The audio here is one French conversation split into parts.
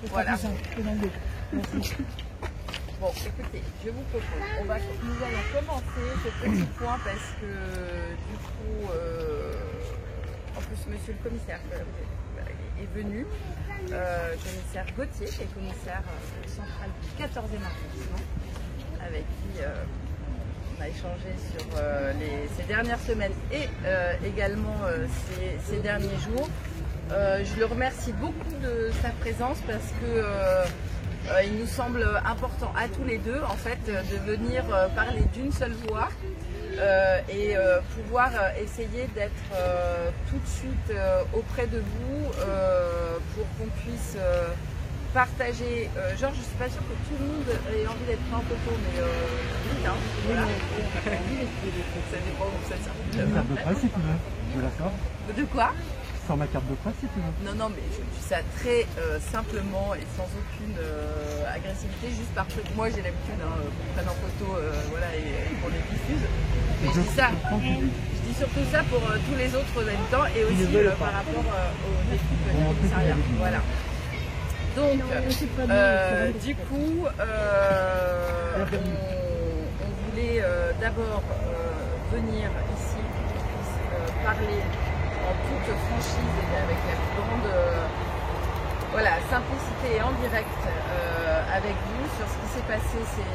Voilà. Bon, écoutez, je vous propose, nous allons commencer ce petit point parce que du coup, en plus monsieur le commissaire est venu, commissaire Gauthier, qui est commissaire central du 14e arrondissement, avec qui on a échangé sur ces dernières semaines et également ces derniers jours. Je le remercie beaucoup de sa présence parce que il nous semble important à tous les deux en fait de venir parler d'une seule voix et pouvoir essayer d'être tout de suite auprès de vous pour qu'on puisse partager. Genre, je ne suis pas sûre que tout le monde ait envie d'être pris en photo, mais vite, hein, voilà. Ça dépend où ça sert. Une carte de presse si tu veux, je la sors. De quoi? Sans ma carte de presse si tu veux. Non, non, mais je dis ça très simplement et sans aucune agressivité, juste parce que moi j'ai l'habitude qu'on prenne en photo voilà, et qu'on les diffuse. Mais je dis ça, je dis surtout ça pour tous les autres habitants et aussi par rapport aux équipes du commissariat. Voilà. Donc, du coup, on voulait d'abord venir ici pour qu'on puisse parler en toute franchise et avec la plus grande voilà, simplicité et en direct avec vous sur ce qui s'est passé ces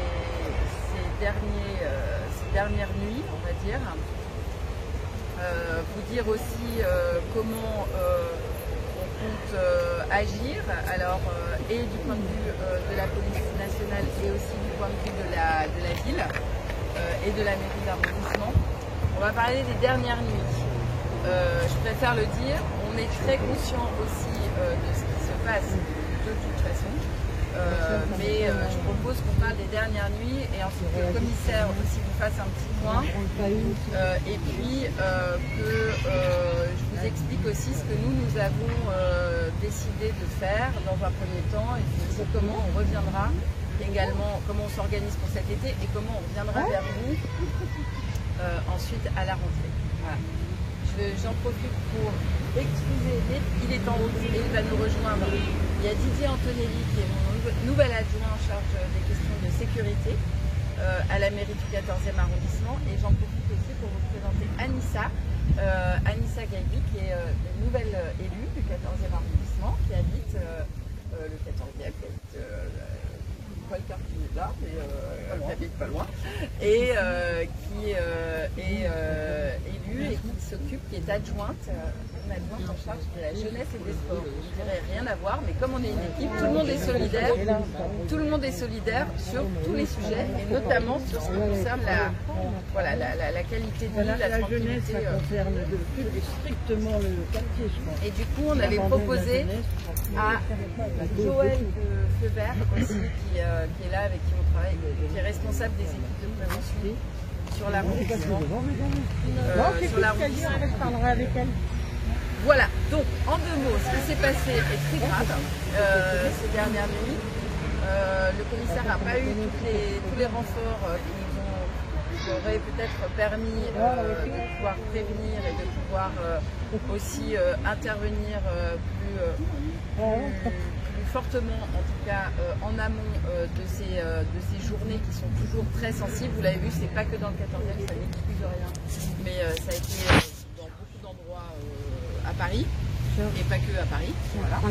dernières nuits, on va dire. Vous dire aussi comment on compte agir, alors et du point de vue de la police nationale et aussi du point de vue de la ville et de la mairie d'arrondissement. On va parler des dernières nuits. Je préfère le dire, on est très conscient aussi de ce qui se passe de toute façon, mais je propose qu'on parle des dernières nuits et ensuite que le commissaire aussi vous fasse un petit point et puis que je vous explique aussi ce que nous avons décidé de faire dans un premier temps et puis aussi comment on reviendra également, comment on s'organise pour cet été et comment on reviendra vers vous ensuite à la rentrée. Voilà. J'en profite pour excuser, il est en route et il va nous rejoindre. Il y a Didier Antonelli qui est mon nouvel adjoint en charge des questions de sécurité à la mairie du 14e arrondissement. Et j'en profite aussi pour vous présenter Anissa Gaïbi, qui est la nouvelle élue du 14e arrondissement, qui habite le 14e, qui habite pas le quartier là, mais elle habite pas loin, et qui est élue et qui s'occupe, qui est adjointe en charge de la jeunesse et des sports. Je dirais rien à voir, mais comme on est une équipe, tout le monde est solidaire. Tout le monde est solidaire sur tous les sujets, et notamment sur ce qui concerne la qualité de vie, la jeunesse, ça concerne strictement le quartier, je pense. Et du coup, on avait proposé à Joël Feuvert aussi, qui est là, avec qui on travaille, qui est responsable des équipes de prévention sur l'arrondissement. Sur l'arrondissement. Je parlerai avec elle. Voilà, donc en deux mots, ce qui s'est passé est très grave ces dernières nuits. Le commissaire n'a pas eu tous les renforts qui auraient peut-être permis de pouvoir prévenir et de pouvoir aussi intervenir plus fortement, en tout cas en amont de ces journées qui sont toujours très sensibles. Vous l'avez vu, c'est pas que dans le 14e, ça n'excuse rien, mais ça a été dans beaucoup d'endroits à Paris, et pas que à Paris. Voilà. Et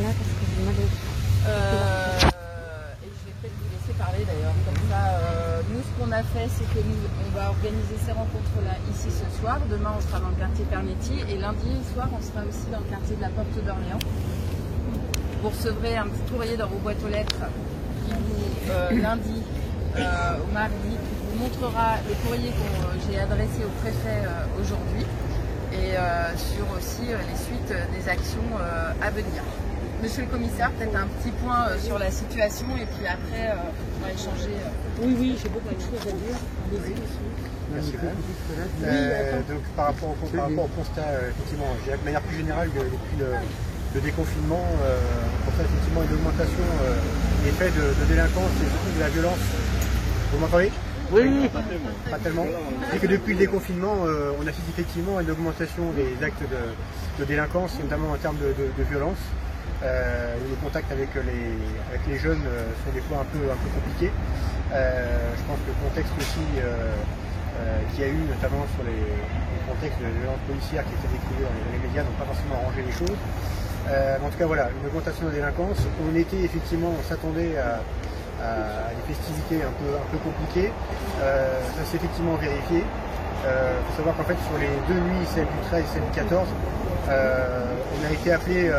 je vais peut-être vous laisser parler d'ailleurs, comme ça, nous ce qu'on a fait, c'est que on va organiser ces rencontres-là ici ce soir. Demain on sera dans le quartier Pernetti et lundi soir on sera aussi dans le quartier de la Porte d'Orléans. Vous recevrez un petit courrier dans vos boîtes aux lettres qui vous, lundi au mardi, qui vous montrera le courrier que j'ai adressé au préfet aujourd'hui et sur aussi les suites des actions à venir. Monsieur le commissaire, peut-être un petit point sur la situation et puis après on va échanger. Oui, j'ai beaucoup de choses à dire. Merci beaucoup. Donc par rapport au constat, effectivement, de manière plus générale, depuis le déconfinement, on constate effectivement une augmentation des faits de délinquance et surtout de la violence. Vous m'entendez? Oui. Pas tellement. C'est que depuis le déconfinement, on assiste effectivement à une augmentation des actes de délinquance, notamment en termes de violence. Les contacts avec les jeunes sont des fois un peu compliqués. Je pense que le contexte aussi qu'il y a eu, notamment sur les contextes de violences policières qui étaient décrivés dans les médias, n'ont pas forcément arrangé les choses. En tout cas, voilà, une augmentation de la délinquance. On s'attendait à des festivités un peu compliquées. Ça s'est effectivement vérifié. Il faut savoir qu'en fait, sur les 2 nuits, celle du 13 et celle du 14, on a été appelé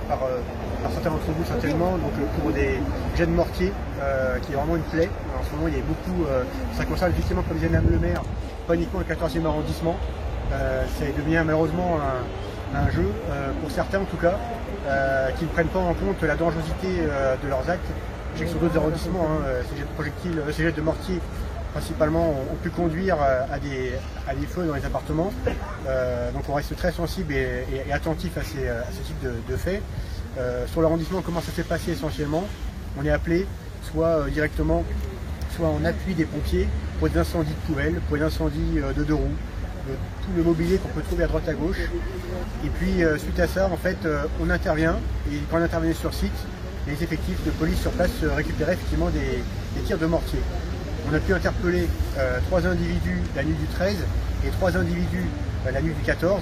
par certains d'entre vous certainement, donc pour des jets de mortier, qui est vraiment une plaie. En ce moment, il y a beaucoup, ça concerne effectivement, comme disait Mme le maire, pas uniquement le 14e arrondissement. Ça devient malheureusement un jeu, pour certains en tout cas, qui ne prennent pas en compte la dangerosité de leurs actes. Je sais que sur d'autres arrondissements, ces jets de projectiles, ces jets de mortier principalement ont pu conduire à des feux dans les appartements. Donc on reste très sensible et attentif à ce type de faits. Sur l'arrondissement, comment ça s'est passé essentiellement? On est appelé soit directement, soit en appui des pompiers pour des incendies de poubelles, pour des incendies de 2 roues, de tout le mobilier qu'on peut trouver à droite à gauche. Et puis suite à ça, en fait, on intervient, et quand on intervenait sur site, les effectifs de police sur place récupéraient effectivement des tirs de mortier. On a pu interpeller 3 individus la nuit du 13 et 3 individus la nuit du 14.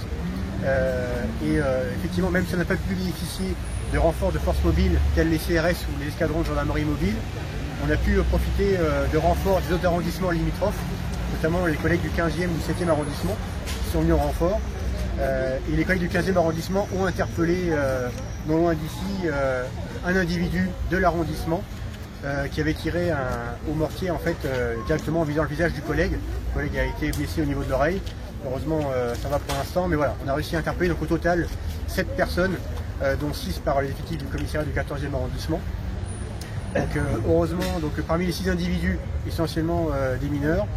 Effectivement, même si on n'a pas pu bénéficier de renforts de forces mobiles tels les CRS ou les escadrons de gendarmerie mobile, on a pu profiter de renforts des autres arrondissements limitrophes, notamment les collègues du 15e ou du 7e arrondissement qui sont venus en renfort. Et les collègues du 15e arrondissement ont interpellé, non loin d'ici, un individu de l'arrondissement qui avait tiré au mortier en fait, directement en visant le visage du collègue. Le collègue a été blessé au niveau de l'oreille. Heureusement, ça va pour l'instant, mais voilà, on a réussi à interpeller donc au total 7 personnes, dont 6 par les effectifs du commissariat du 14e arrondissement. Donc heureusement, donc, parmi les 6 individus, essentiellement des mineurs,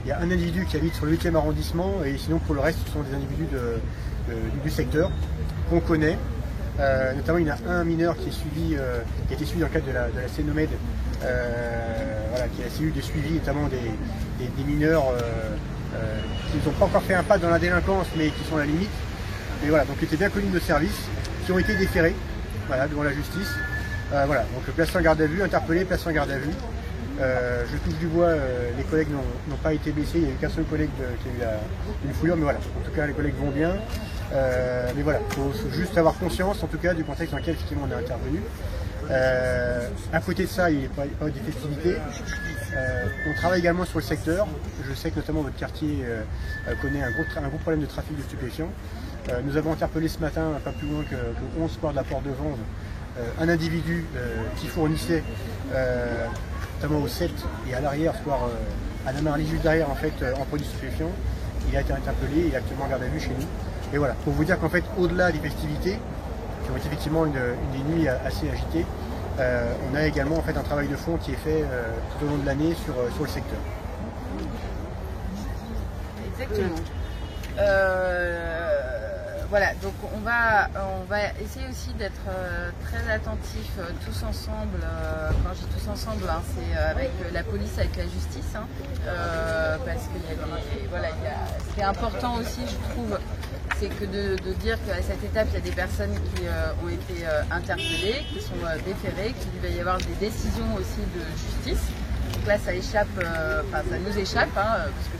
il y a un individu qui habite sur le 8e arrondissement, et sinon pour le reste, ce sont des individus du secteur qu'on connaît. Notamment, il y en a un mineur qui a été suivi dans le cadre de la Cénomède, voilà, qui a essayé de suivi notamment des mineurs qui n'ont pas encore fait un pas dans la délinquance, mais qui sont à la limite. Mais voilà, donc qui étaient bien connus de nos services, qui ont été déférés, voilà, devant la justice. Voilà, donc placé en garde à vue, interpellé, placé en garde à vue. Je touche du bois, les collègues n'ont pas été blessés, il n'y a eu qu'un seul collègue qui a eu une fouillure, mais voilà, en tout cas les collègues vont bien. Mais voilà, il faut juste avoir conscience en tout cas du contexte dans lequel effectivement on est intervenu. À côté de ça, il n'y a pas des festivités. On travaille également sur le secteur. Je sais que notamment votre quartier connaît un gros problème de trafic de stupéfiants. Nous avons interpellé ce matin, pas plus loin que 11 square de la Porte de Vanves, un individu qui fournissait, notamment au 7 et à l'arrière, square à la Marly, juste derrière en fait, en produits stupéfiants. Il a été interpellé, il est actuellement en garde à vue chez nous. Et voilà, pour vous dire qu'en fait, au-delà des festivités, qui ont été effectivement des nuits assez agitées, on a également en fait un travail de fond qui est fait tout au long de l'année sur le secteur. Exactement. Voilà, donc on va essayer aussi d'être très attentifs tous ensemble. Quand je dis tous ensemble, hein, c'est avec la police, avec la justice, hein, parce qu'il y a ce qui est important aussi, je trouve, c'est que de dire qu'à cette étape, il y a des personnes qui ont été interpellées, qui sont déférées, qu'il va y avoir des décisions aussi de justice. Donc là, ça échappe, ça nous échappe, hein, parce que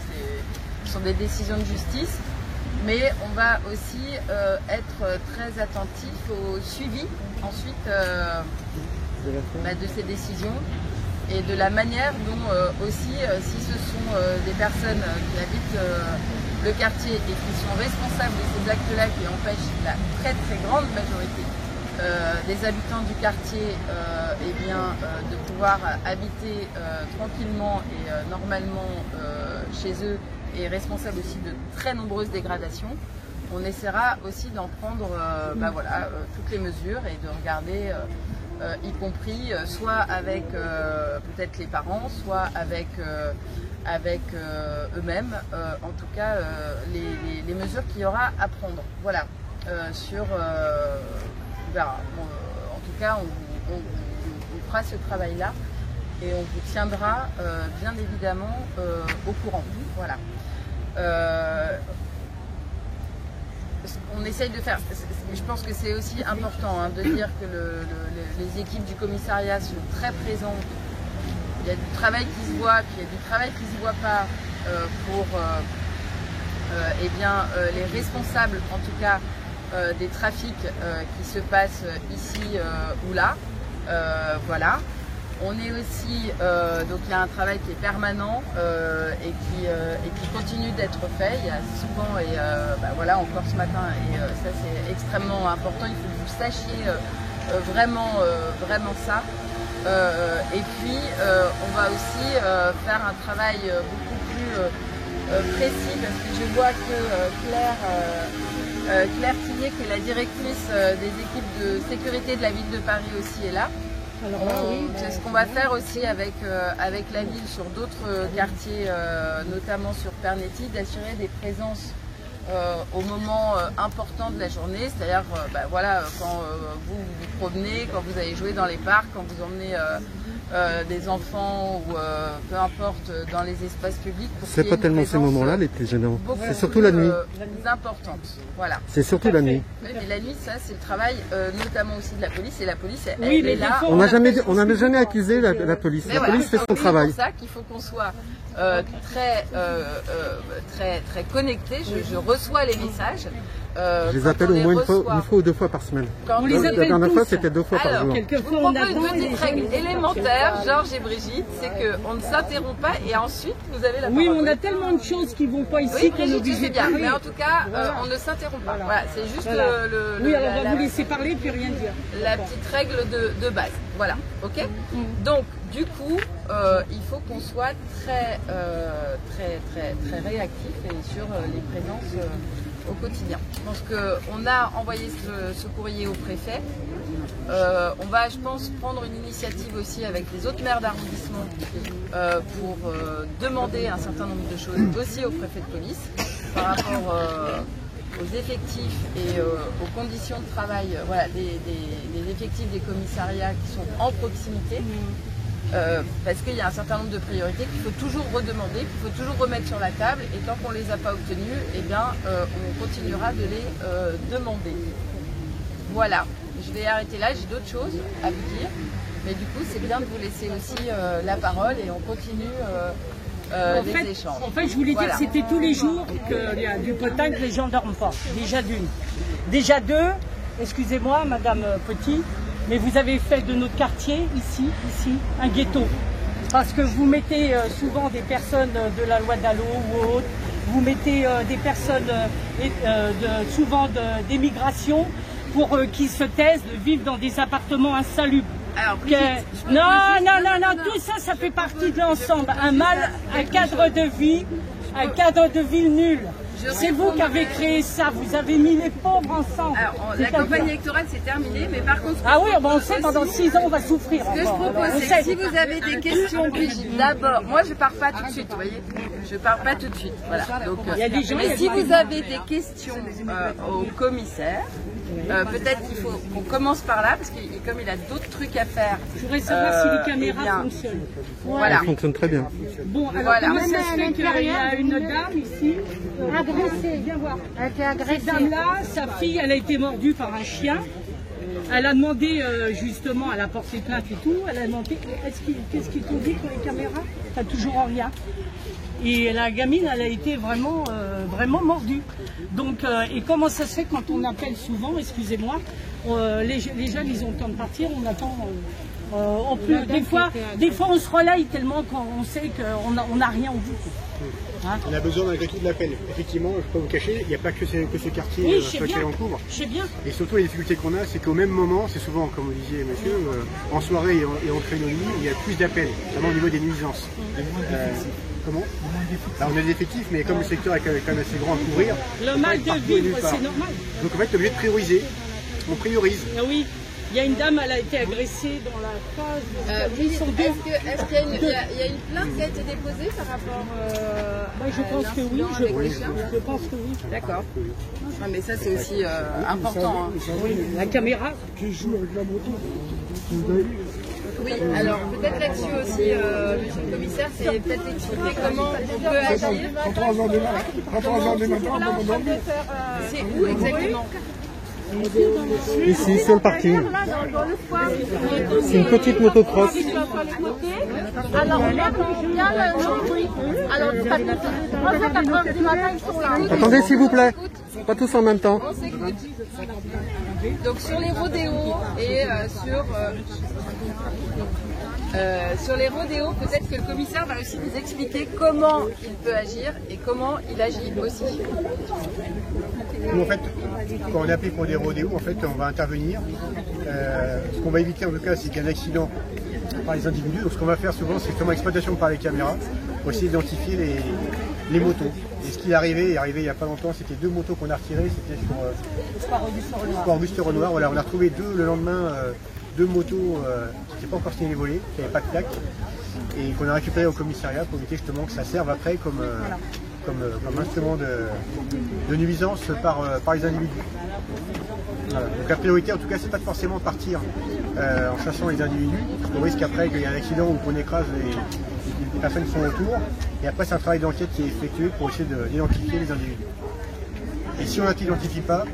ce sont des décisions de justice. Mais on va aussi être très attentif au suivi ensuite de ces décisions et de la manière dont aussi, si ce sont des personnes qui habitent le quartier et qui sont responsables de ces actes-là qui empêchent la très très grande majorité des habitants du quartier de pouvoir habiter tranquillement et normalement chez eux, et responsable aussi de très nombreuses dégradations, on essaiera aussi d'en prendre toutes les mesures et de regarder, y compris soit avec peut-être les parents, soit avec eux-mêmes, en tout cas les mesures qu'il y aura à prendre. Voilà, on verra. En tout cas, on fera ce travail-là et on vous tiendra bien évidemment au courant. Voilà. qu'on essaye de faire, je pense que c'est aussi important de dire que les équipes du commissariat sont très présentes. Il y a du travail qui se voit, puis il y a du travail qui ne se voit pas pour les responsables, en tout cas, des trafics qui se passent ici ou là. Voilà. On est aussi, donc il y a un travail qui est permanent et qui continue d'être fait. Il y a souvent, voilà, encore ce matin, et ça c'est extrêmement important, il faut que vous sachiez vraiment ça. Et puis, on va aussi faire un travail beaucoup plus précis, parce que je vois que Claire Tillier, qui est la directrice des équipes de sécurité de la ville de Paris aussi, est là. C'est ce qu'on va faire aussi avec la ville sur d'autres quartiers, notamment sur Pernetti, d'assurer des présences au moment important de la journée, c'est-à-dire voilà, quand vous vous promenez, quand vous allez jouer dans les parcs, quand vous emmenez des enfants ou peu importe dans les espaces publics. C'est pas tellement ces moments-là les plus gênants, c'est surtout la nuit. Importante, voilà. C'est surtout la nuit. Oui, mais la nuit, ça c'est le travail notamment aussi de la police, et la police elle oui, est là. On n'a jamais accusé la police. Mais la voilà, police fait son travail. C'est pour ça qu'il faut qu'on soit très connecté. Je reçois les messages. Je les appelle au moins une fois ou 2 fois par semaine. On les appelle la dernière fois, tous. c'était 2 fois par jour. Quelquefois, je on vous propose attend une petite règle élémentaire, Georges et Brigitte, c'est qu'on ne s'interrompt pas et ensuite vous avez la parole. Oui, on a tellement de choses qui ne vont pas ici oui, qu'on est Brigitte, obligé c'est de bien, parler. mais en tout cas, on ne s'interrompt pas. Voilà, c'est juste Oui, alors on va vous laisser parler puis rien dire. La petite règle de base. Voilà, ok. Donc, du coup, il faut qu'on soit très réactif et sur les présences au quotidien. Je pense qu'on a envoyé ce courrier au préfet. On va, je pense, prendre une initiative aussi avec les autres maires d'arrondissement pour demander un certain nombre de choses aussi au préfet de police par rapport aux effectifs et aux conditions de travail, voilà, des effectifs des commissariats qui sont en proximité. Parce qu'il y a un certain nombre de priorités qu'il faut toujours redemander, qu'il faut toujours remettre sur la table, et tant qu'on ne les a pas obtenues, eh bien, on continuera de les demander. Voilà, je vais arrêter là, j'ai d'autres choses à vous dire, mais du coup c'est bien de vous laisser aussi la parole et on continue les échanges. En fait, je voulais dire que c'était tous les jours qu'il y a du potin que les gens ne dorment pas, déjà d'une. Déjà deux, excusez-moi Madame Petit, mais vous avez fait de notre quartier, ici, un ghetto. Parce que vous mettez souvent des personnes de la loi Dallot ou autres, vous mettez des personnes souvent d'émigration pour qu'ils se taisent de vivre dans des appartements insalubres. Alors, Brigitte, non, tout ça, ça fait partie de l'ensemble. Un cadre de vie nul. C'est vous qui avez créé ça, vous avez mis les pauvres ensemble. Alors, la campagne électorale c'est terminé, mais par contre... Ah oui, on sait, pendant 6 ans on va souffrir. Ce que je propose, c'est que si vous avez des questions, Brigitte, d'abord, moi je pars pas tout de suite, vous voyez, je pars pas tout de suite, voilà. Donc, mais si vous avez des questions au commissaire, peut-être qu'il faut qu'on commence par là, parce que comme il a d'autres trucs à faire. Je voudrais savoir si les caméras fonctionnent. Voilà. Ça fonctionne très bien. Bon, alors comment ça se fait qu'il y a une dame ici agressée, viens voir. Elle a été agressée. Cette dame-là, sa fille, elle a été mordue par un chien. Elle a demandé justement, elle a porté plainte et tout. Elle a demandé, qu'est-ce qu'ils t'ont dit pour les caméras? T'as toujours rien. Et la gamine, elle a été vraiment mordue. Donc, et comment ça se fait quand on appelle souvent, excusez-moi, les jeunes, ils ont le temps de partir, on attend. Des fois, on se relaye tellement qu'on sait qu'on n'a rien au bout. Hein? On a besoin malgré tout de l'appel. Effectivement, je ne peux pas vous cacher, il n'y a pas que ce quartier sur lequel on couvre. Je sais bien. Et surtout, les difficultés qu'on a, c'est qu'au même moment, c'est souvent, comme vous disiez, monsieur, en soirée et en créneau de nuit, il y a plus d'appels, notamment au niveau des nuisances. Comment? On a des effectifs, mais comme le secteur est quand même assez grand à couvrir, le mal de vivre, c'est normal. Donc en fait, on est obligé de prioriser. On priorise. Oui. Il y a une dame, elle a été agressée dans la case. Oui, est-ce qu'il y a une plainte qui a été déposée par rapport je pense que oui. Je pense que oui. D'accord. Ah, mais ça, c'est aussi important. Hein. Oui, la caméra. Qui joue avec la moto. Oui, alors peut-être là-dessus aussi, monsieur le commissaire, c'est peut-être expliquer comment on peut agir. C'est où exactement? Ici, sur le parking. C'est une petite motocross. Alors, Attendez, s'il vous plaît. Pas tous en même temps. On s'écoute. Donc sur les rodéos et sur les rodéos, peut-être que le commissaire va aussi nous expliquer comment il peut agir et comment il agit aussi. Nous, en fait, quand on applique pour des rodéos, en fait, on va intervenir. Ce qu'on va éviter en tout cas, c'est qu'il y ait un accident par les individus. Donc ce qu'on va faire souvent, c'est justement exploitation par les caméras pour essayer d'identifier les motos. Et ce qui est arrivé il n'y a pas longtemps, c'était 2 motos qu'on a retirées, c'était sur Auguste Renoir. Voilà, on a retrouvé le lendemain 2 motos qui n'étaient pas encore signalées volées, qui n'avaient pas de plaque, et qu'on a récupéré au commissariat pour éviter justement que ça serve après comme instrument de nuisance par les individus. Voilà. Donc la priorité en tout cas, c'est pas de forcément partir en chassant les individus, on risque après qu'il y ait un accident ou qu'on écrase les personnes qui sont autour, et après c'est un travail d'enquête qui est effectué pour essayer d'identifier les individus. Et si on ne l'identifie pas,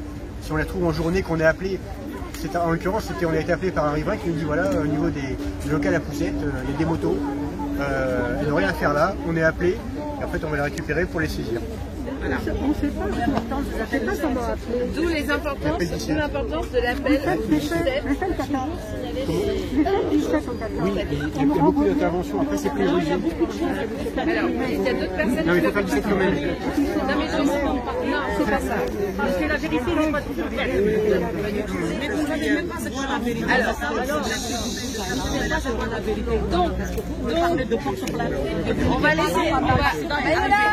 si on la trouve en journée qu'on est appelé, en l'occurrence on a été appelé par un riverain qui nous dit voilà, au niveau des locales à Poussette, il y a des motos, elles n'ont rien à faire là, on est appelé, et en fait on va les récupérer pour les saisir. Voilà. On ne sait pas l'importance de l'appel. D'où l'importance de l'appel 17 pour signaler les... Oui, il y a beaucoup d'interventions, après c'est priorisé. Alors, il y a d'autres personnes... Non, mais il faut faire 17 quand même. Non, mais je... Non, c'est pas ça. Parce que la vérité n'est pas toujours vraie. Mais vous ne savez même pas c'est quoi la vérité. Alors, donc, on va laisser...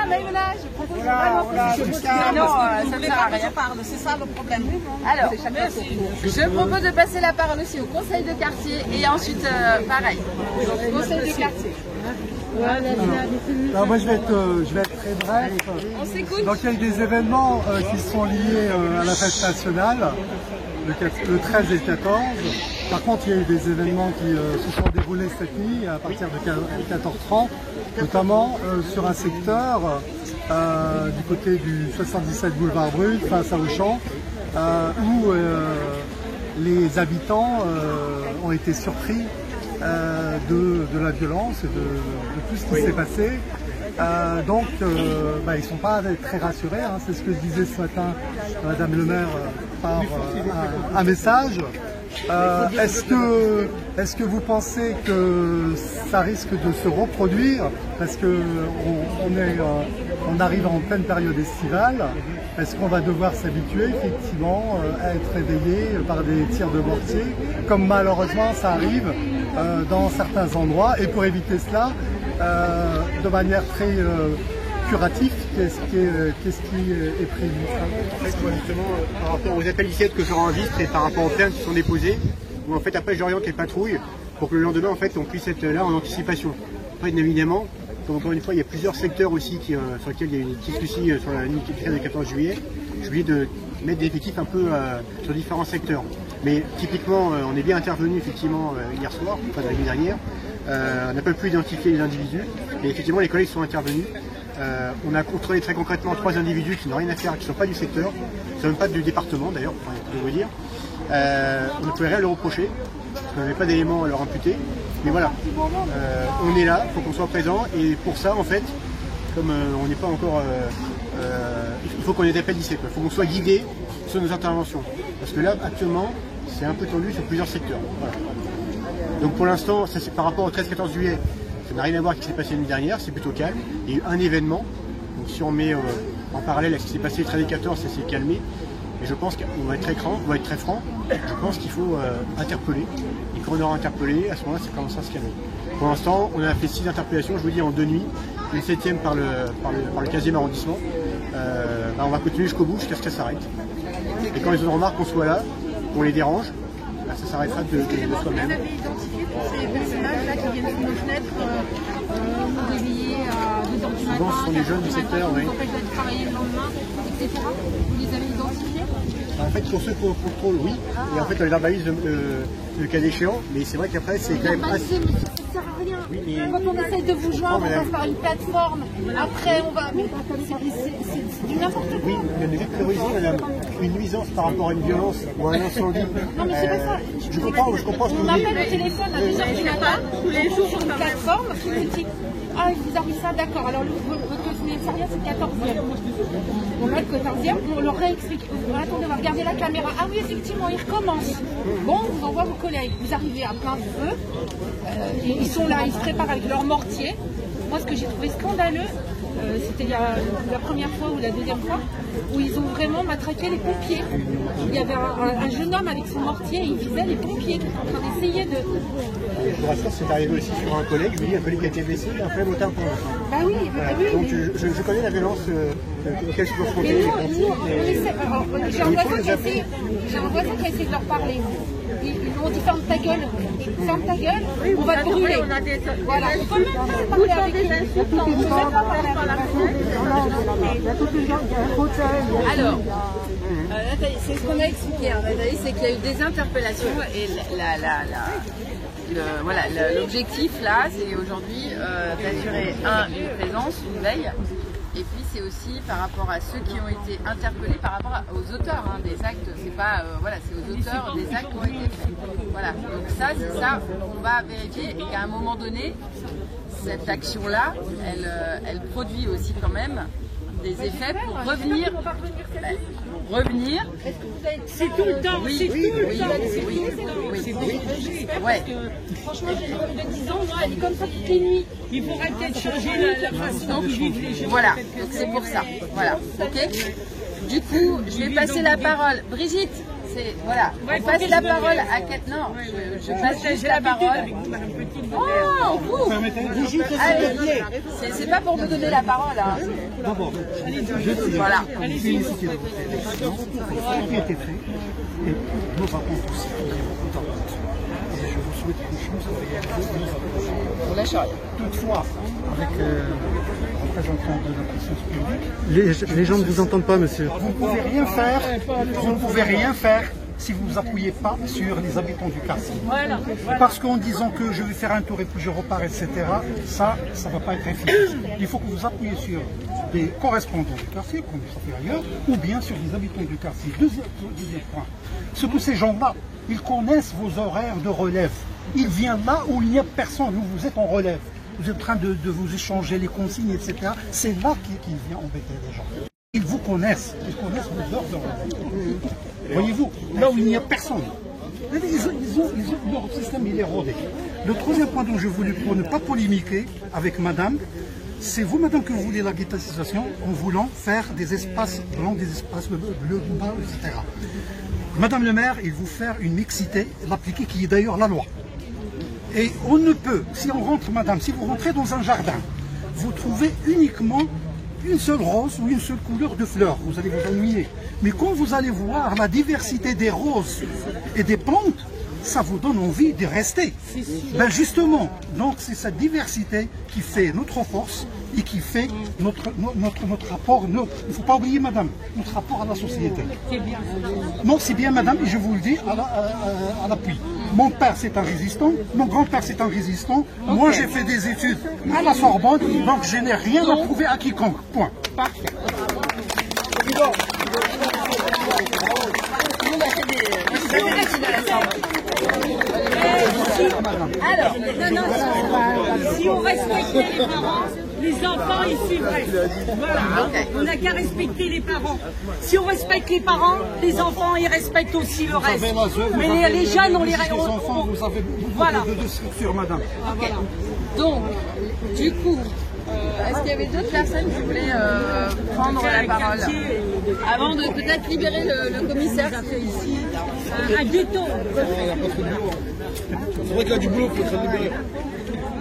Maïmouna, je propose... Non, ça ne sert à rien. C'est ça le problème. Alors, je propose de passer la parole aussi au conseil de quartier et ensuite, pareil, au conseil de quartier. Alors moi je vais être très bref. On s'écoute. Donc il y a eu des événements qui sont liés à la fête nationale, le 13 et le 14. Par contre il y a eu des événements qui se sont déroulés cette nuit à partir de 14h30, notamment sur un secteur du côté du 77 boulevard Brut, face à Auchan, où les habitants ont été surpris de la violence et de tout ce qui s'est passé. Donc ils ne sont pas très rassurés, hein. C'est ce que disait ce matin Madame le maire par un message. Est-ce que vous pensez que ça risque de se reproduire parce qu'on arrive en pleine période estivale? Est-ce qu'on va devoir s'habituer effectivement à être réveillé par des tirs de mortier, comme malheureusement ça arrive dans certains endroits? Et pour éviter cela, de manière très curative, qu'est-ce qui est prévu? En fait, moi justement, par rapport aux appels 17 que j'enregistre et par rapport aux plaintes qui sont déposées, où en fait après j'oriente les patrouilles pour que le lendemain en fait on puisse être là en anticipation. Après évidemment, comme encore une fois il y a plusieurs secteurs aussi sur lesquels il y a une petite souci sur la nuit du 14 juillet, j'ai oublié de mettre des effectifs un peu sur différents secteurs. Mais typiquement on est bien intervenu effectivement hier soir, enfin la nuit dernière, on n'a pas pu identifier les individus, et effectivement les collègues sont intervenus. On a contrôlé très concrètement 3 individus qui n'ont rien à faire, qui ne sont pas du secteur, qui ne sont même pas du département d'ailleurs, je vous dire. On ne pouvait rien leur reprocher, parce qu'on n'avait pas d'éléments à leur imputer. Mais voilà, on est là, il faut qu'on soit présent, et pour ça en fait, comme on n'est pas encore... il faut qu'on ait des appels 17, il faut qu'on soit guidé sur nos interventions. Parce que là, actuellement, c'est un peu tendu sur plusieurs secteurs. Voilà. Donc pour l'instant, ça c'est par rapport au 13-14 juillet. Ça n'a rien à voir avec ce qui s'est passé l'année dernière, c'est plutôt calme. Il y a eu un événement, donc si on met en parallèle avec ce qui s'est passé le 13 et 14, ça s'est calmé. Et je pense qu'on va être très franc, je pense qu'il faut interpeller. Et quand on aura interpellé, à ce moment-là, ça commencera à se calmer. Pour l'instant, on a fait 6 interpellations, je vous dis en 2 nuits, une 7e par le 15e arrondissement. On va continuer jusqu'au bout, jusqu'à ce que ça s'arrête. Et quand les autres remarquent qu'on soit là, qu'on les dérange, ça s'arrêtera de soi-même. Vous avez identifié tous ces personnages-là qui viennent sous nos fenêtres, nous réveiller à 2h du matin, Souvent, ce sont des jeunes du secteur, oui. nous empêchent d'aller travailler le lendemain, etc. Vous les avez identifiés? En fait, pour ceux qu'on contrôle, oui. Et en fait, on les verbalise le cas échéant, mais c'est vrai qu'après, c'est quand même assez... Mais ça ne sert à rien. Oui, mais... Quand on essaye de vous joindre, on passe par une plateforme. Après, on va... Mais c'est du n'importe quoi. Oui, mais on est vite terrorisé, madame. Une nuisance par rapport à une violence ou à un incendie. Non, mais c'est pas ça. Je comprends ce que On vous m'appelle dites. au téléphone à 2h du matin, tous les jours sur une plateforme, qui nous dit ah, il vous arrive ça, d'accord. Alors, votre commissariat, c'est le 14e. On a le 14e, on leur réexplique. Attendez, on va regarder la caméra. Ah oui, effectivement, ils recommencent. Bon, on vous envoie vos collègues. Vous arrivez à plein feu. Et ils sont là, ils se préparent avec leur mortier. Moi, ce que j'ai trouvé scandaleux, c'était la première fois ou la deuxième fois, où ils ont vraiment matraqué les pompiers. Il y avait un jeune homme avec son mortier, et il visait les pompiers qui étaient en train d'essayer de... Je vous rassure, c'est arrivé aussi sur un collègue. Je lui dis, un collègue qui a été blessé, il a fait voter un point. Bah oui, Voilà. oui. Donc je connais la violence auquel se confronter Mais les nous, pompiers. j'ai un voisin qui a essayé de leur parler. Ils m'ont dit ferme ta gueule, on va te brûler. Voilà. On peut même pas parler avec eux. On peut même pas parler avec eux. Alors, Nathalie, c'est ce qu'on a expliqué, hein, Nathalie, c'est qu'il y a eu des interpellations et voilà, l'objectif là, c'est aujourd'hui d'assurer une présence, une veille, et puis c'est aussi par rapport à ceux qui ont été interpellés, par rapport aux auteurs des actes, c'est pas, voilà, c'est aux auteurs des actes qui ont été faits. Voilà, donc ça, c'est ça qu'on va vérifier et qu'à un moment donné, cette action-là, elle produit aussi quand même des effets pour revenir. C'est tout le temps, Oui, c'est tout le temps. Ouais. Franchement, j'ai une fille de 10 ans, moi, elle est comme ça toutes les nuits. Il faudrait peut-être changer la façon dont vivent les gens. Voilà, donc c'est pour ça. Voilà, ok. Du coup, je vais passer la parole. Brigitte, voilà, on passe la parole à Kate. Non, je passe juste la parole. Oh, vous allez, c'est pas pour vous donner la parole. Hein. D'abord, Voilà. féliciter votre élection pour ce qui a été fait et nos attentes aussi. Et je vous souhaite une chance avec On lâche rien. toutefois, avec le représentant de la puissance publique, Les gens ne vous entendent pas, monsieur. vous ne pouvez rien faire si vous ne vous appuyez pas sur les habitants du quartier. Voilà. Parce qu'en disant que je vais faire un tour et puis je repars, etc., ça ne va pas être efficace. Il faut que vous appuyez sur des correspondants du quartier, comme ça fait ailleurs, ou bien sur les habitants du quartier. Deuxième point, ce que ces gens-là, ils connaissent vos horaires de relève. Ils viennent là où il n'y a personne, où vous êtes en relève. Vous êtes en train de vous échanger les consignes, etc. C'est là qu'il vient embêter les gens. Ils vous connaissent, ils connaissent vos heures de relève. Voyez-vous, là où il n'y a personne. Leur système, il est rodé. Le troisième point dont je voulais, pour ne pas polémiquer avec madame, c'est vous, madame, que vous voulez la guettisation en voulant faire des espaces blancs, des espaces bleus, bas, etc. Madame le maire, il vous faire une mixité, l'appliquer, qui est d'ailleurs la loi. Et on ne peut, si on rentre, madame, si vous rentrez dans un jardin, vous trouvez uniquement une seule rose ou une seule couleur de fleurs, vous allez vous ennuyer. Mais quand vous allez voir la diversité des roses et des plantes, ça vous donne envie de rester. Ben justement, donc c'est cette diversité qui fait notre force et qui fait notre rapport, il ne faut pas oublier, madame, notre rapport à la société. Non, c'est bien, madame, et je vous le dis à l'appui. Mon père, c'est un résistant, mon grand-père, c'est un résistant. Okay. Moi, j'ai fait des études à la Sorbonne, donc je n'ai rien à prouver à quiconque. Point. Parfait. Alors, si on respectait les parents, les enfants ils suivraient. Voilà, on n'a qu'à respecter les parents. Si on respecte les parents, les enfants ils respectent aussi le reste. Mais les jeunes, on les respecte. Les enfants, vous avez beaucoup de structure, madame. Okay. Donc, du coup, est-ce qu'il y avait d'autres personnes qui voulaient prendre la parole avant de peut-être libérer le commissaire qui est ici? Un ghetto. C'est vrai qu'il a du boulot, il faudrait le libérer.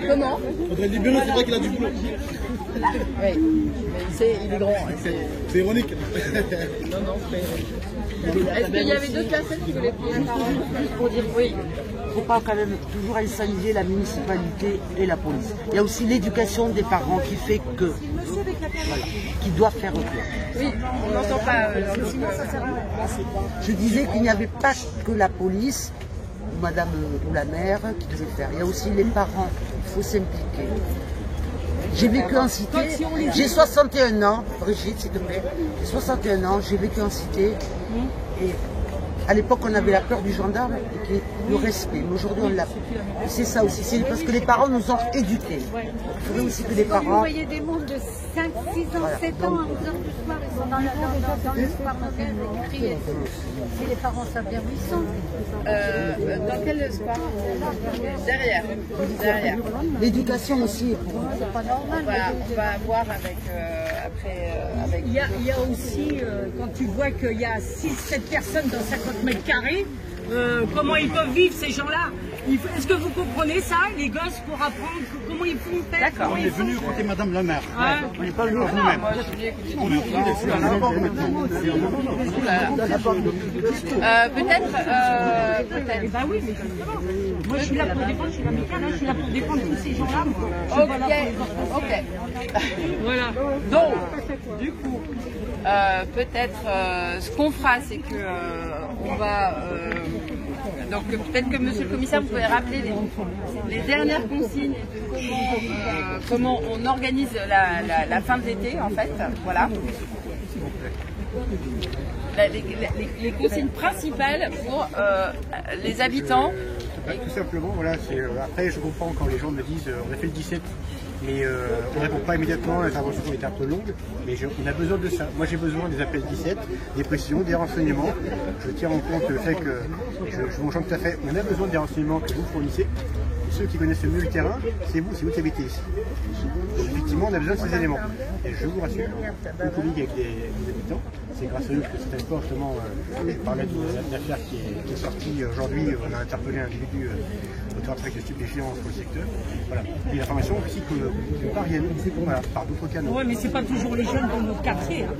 Comment? Il faudrait le libérer, c'est vrai qu'il a du boulot. Oui, mais il est grand. C'est ironique. Non, c'est pas ironique. Est-ce qu'il y avait d'autres personnes qui voulaient prendre la parole? Juste pour dire oui, il ne faut pas quand même toujours insanier la municipalité et la police. Il y a aussi l'éducation des parents qui fait que, voilà, qui doivent faire autre chose. Oui, on n'entend pas. Je disais qu'il n'y avait pas que la police ou madame ou la mère qui devait faire. Il y a aussi les parents, il faut s'impliquer. J'ai vécu en cité, j'ai 61 ans, Brigitte s'il te plaît, j'ai 61 ans, j'ai vécu en cité et à l'époque on avait la peur du gendarme et le respect, mais aujourd'hui on l'a plus. Et c'est ça aussi, c'est parce que les parents nous ont éduqués. Il faudrait aussi que les parents... Vous voyez des mondes de 5, 6 ans, Voilà. 7 ans, à 11h du soir, ils sont dans le supermarché, ils crient. Si les parents savent bien où ils sont. Dans quel square? Derrière. L'éducation aussi est pour... C'est pas normal. On va voir avec après. Il y a aussi, quand tu vois qu'il y a 6-7 personnes dans 50 mètres carrés, comment ils peuvent vivre ces gens-là? Est-ce que vous comprenez ça, les gosses, pour apprendre comment ils font faire? D'accord. On est venu écouter Madame la maire. Ouais. On n'est pas venu nous-mêmes. Moi, je voulais écouter. On est en rapport maintenant. Peut-être. Bah oui, mais justement. Moi, je suis là pour défendre, je suis la mécanique, je suis là pour défendre tous ces gens-là. Ok. Voilà. Donc, du coup, peut-être ce qu'on fera, c'est que on va. Donc peut-être que Monsieur le Commissaire, vous pouvez rappeler les dernières consignes de comment on organise la fin de l'été, en fait. Voilà. Les consignes principales pour les habitants. Tout simplement, voilà, après je comprends quand les gens me disent on a fait le 17 mais on ne répond pas immédiatement, l'intervention était un peu longue, mais on a besoin de ça. Moi j'ai besoin des appels 17, des précisions, des renseignements. Je tiens en compte le fait que, je m'enchante tout à fait, on a besoin des renseignements que vous fournissez. Et ceux qui connaissent le mieux le terrain, c'est vous qui habitez ici. Donc, effectivement, on a besoin de ces éléments. Et je vous rassure, on communique avec les habitants. C'est grâce à eux que certaines fois, justement, parlait de l'affaire qui est sortie aujourd'hui. On a interpellé un individu auteur de trafic de stupéfiants sur le secteur. Voilà. Et l'information aussi que parviennent, voilà, par d'autres canaux. Oui, mais c'est pas toujours les jeunes de notre quartier. Hein.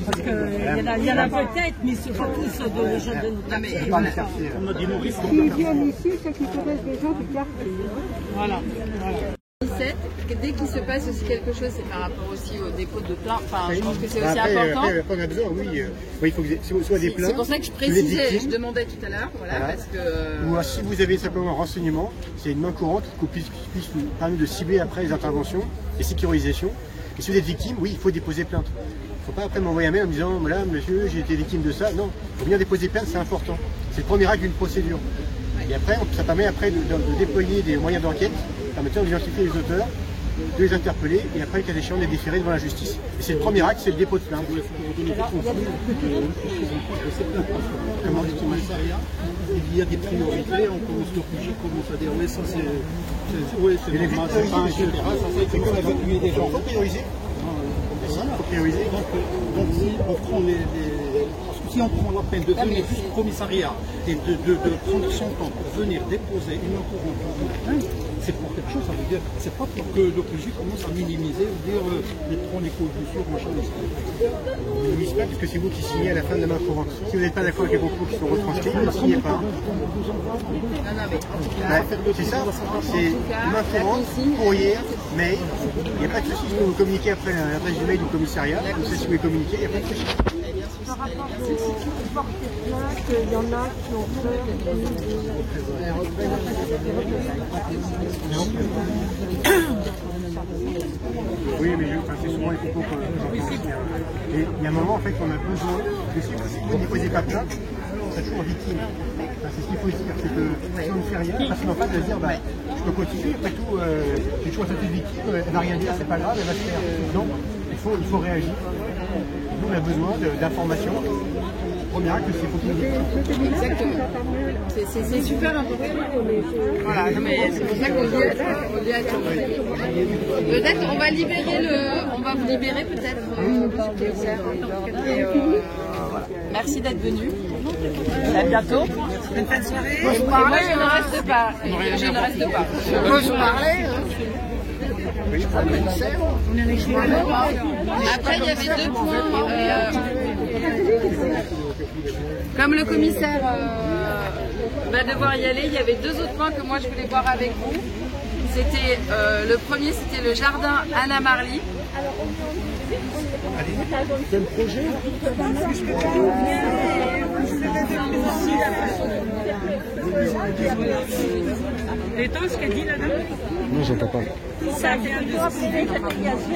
Parce qu'il y en a peut-être, mais c'est pas tous les jeunes de notre quartier. On a des nourrices. S'ils viennent ici, c'est qu'ils connaissent des gens du quartier. Voilà. 17, dès qu'il se passe aussi quelque chose, c'est par rapport aussi au dépôt de plaintes. Enfin, je pense que c'est aussi important. Après, on a besoin, oui, il faut que soit des plaintes. C'est pour ça que je précisais, je demandais tout à l'heure, voilà, parce que... Ou si vous avez simplement un renseignement, c'est une main courante qui puisse nous permettre de cibler après les interventions, les sécurisations. Et si vous êtes victime, oui, il faut déposer plainte. Il ne faut pas après m'envoyer un mail en me disant, voilà, monsieur, j'ai été victime de ça. Non, il faut bien déposer plainte, c'est important. C'est le premier acte d'une procédure. Et après, ça permet après de déployer des moyens d'enquête, permettant d'identifier les auteurs, de les interpeller, et après, le cas échéant, de les déférer devant la justice. Et c'est le premier acte, c'est le dépôt de plainte. Comment il y a des priorités, on commence l'OPJ commence à dire oui, ça c'est les normal, victimes, c'est pas etc. C'est comme évacuer des gens. Il faut prioriser. Voilà. Faut prioriser. Donc si on prend si on prend la peine de venir jusqu'au commissariat et de prendre son temps pour venir déposer une main courante, c'est pour quelque chose, ça veut dire, c'est pas pour que l'OPJ commence à minimiser ou dire les prendre les coups du soir, machin, etc. Ne minimisez pas, parce que c'est vous qui signez à la fin de la main courante. Si vous n'êtes pas d'accord avec les propos qui sont retranscrits, ne signez pas. C'est ça, c'est main courante, courrier, mail. Il n'y a pas de souci, je peux vous communiquer après l'adresse du mail du commissariat. Vous savez si vous voulez communiquer, il n'y a pas de souci. Par rapport aux qui portent plainte, il y en a qui ont peur. Oui, mais c'est souvent les propos que j'entends aussi. Et il y a un moment, en fait, on a besoin que si vous ne déposez pas de plainte, vous êtes toujours victime. C'est ce qu'il faut dire, c'est que si on ne fait rien, parce qu'on n'a pas de dire, je peux continuer, après tout, j'ai toujours cette victime, elle ne va rien dire, c'est pas grave, elle va se faire. Non, il faut réagir. Nous, on a besoin d'informations. Premier acte, c'est faut qu'il Exactement. C'est super important. Voilà, non, mais c'est pour ça qu'on dit à tout. Peut-être on va libérer on va vous libérer peut-être, monsieur le commissaire. Et, voilà. Merci d'être venu. À bientôt. Bonne soirée. Moi, je ne reste pas. Je ne reste pas. Moi, je parlais. Après, il y avait deux points. Comme le commissaire va devoir y aller, il y avait deux autres points que moi je voulais voir avec vous. C'était le premier, c'était le jardin Anna Marly. Quel projet? T'entends ce qu'elle dit là-dedans? Non, j'entends pas. Ça vient de j'ai